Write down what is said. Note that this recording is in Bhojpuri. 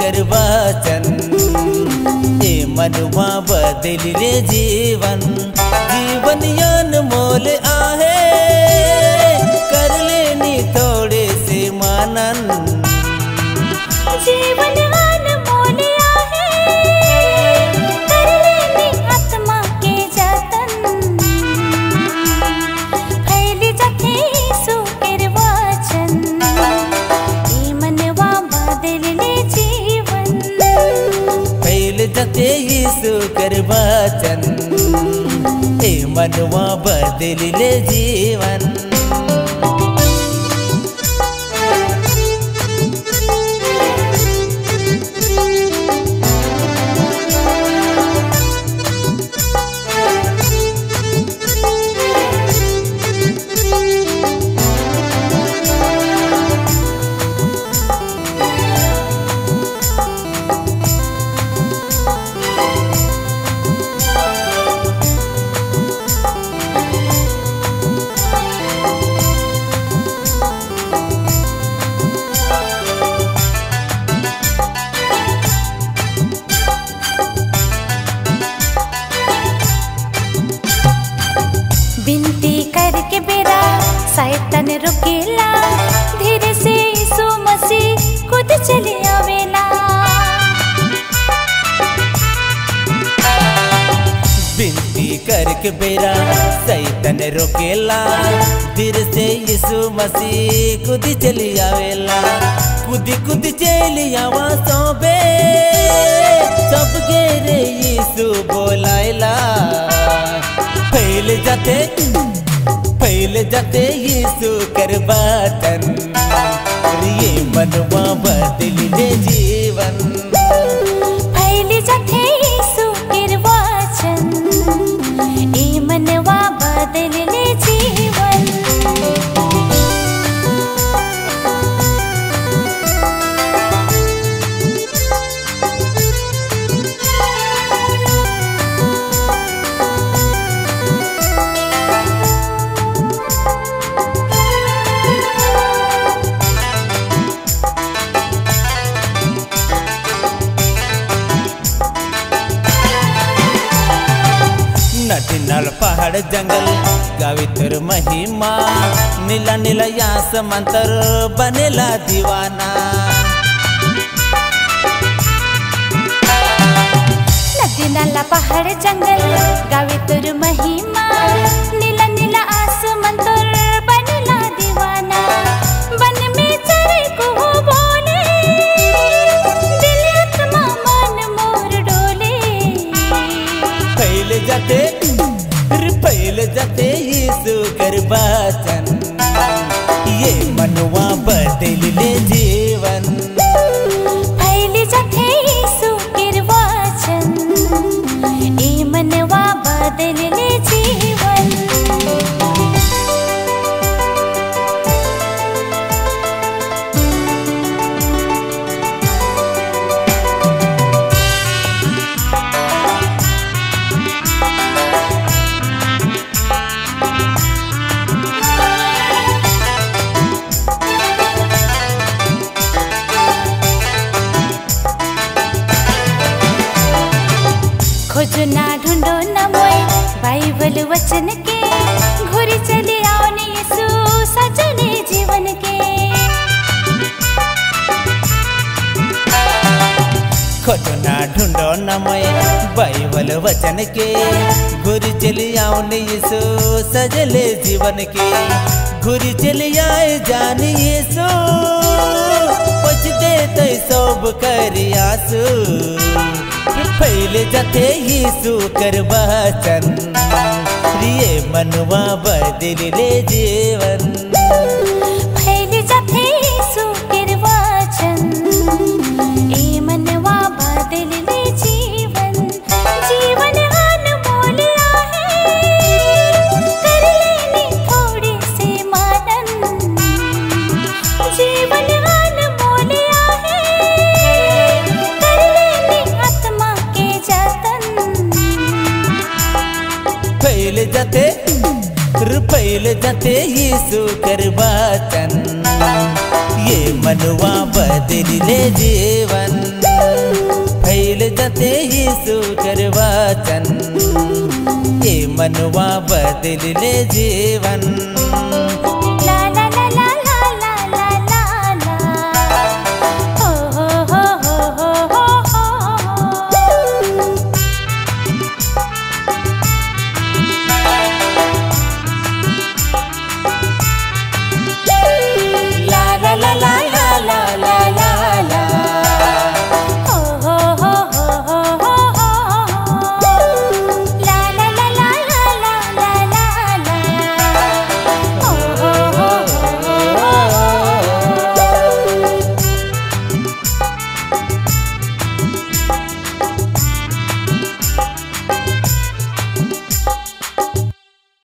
कर वाचन ए मनवा बदलिले जीवन जीवन यान मोल आहे कर लेनी थोड़े से मानन जीवन अनमोल आहे कर लेनी आत्मा के जतन फैल जाते सुकर वाचन ए मनवा बदलिले जीवन फैल जाते सुकर वाचन ए मनवा बदलिले जीवन बिनती करके बेरा शैतान रुकेला धीरे से यीशु मसीह खुद चले आवेला बिनती करके बेरा शैतान रोकेला धीरे से यीशु मसीह खुद चली आवेला खुद चली आवा सोबे सब गेरे यीशु बोलायला फैल जाते यीशु कर वाचन ये मनवा बदलिले जीवन फैल जाते यीशु कर वाचन ए मनवा बदलिले जीवन नल पहाड़ जंगल गावी तर महिमा नीला नीला यास मंतर बनेला दीवाना नदी नाला पहाड़ जंगल गावे तोर महिमा नीला नीला आसमान तोर बनेला दीवाना बन में चरे को बोले दिल आत्मा मन मोर डोले फैल जाते यीशु कर वाचन ये मनवा बदलिले जीवन फैल जाते यीशु कर वाचन ए मनवा बदलिले जीवन खोजो ना ढूंढो ना मोय बाइबल वचन के घोरी चले आओ ने यीशु सजने जीवन के खोजो ना ढूंढो ना मैं बाइबल वचन के घुरी चली आओ ने यीशु सजले जीवन के घुरी चली आए जान यीशु पछ देते सब कर आंसू फैल जाते यीशु कर वाचन ये मनवा बदलिले जीवन फैल जाते यीशु कर वाचन ए मनवा बदलिले जीवन जीवन अनमोल आहे कर लेनी थोड़े से मानन जीवन अनमोल आहे कर लेनी आत्मा के जतन फैल जाते यीशु कर वाचन ये मनवा बदलिले जीवन। फैल जाते यीशु कर वचन, ये मनवा बदल ले जीवन।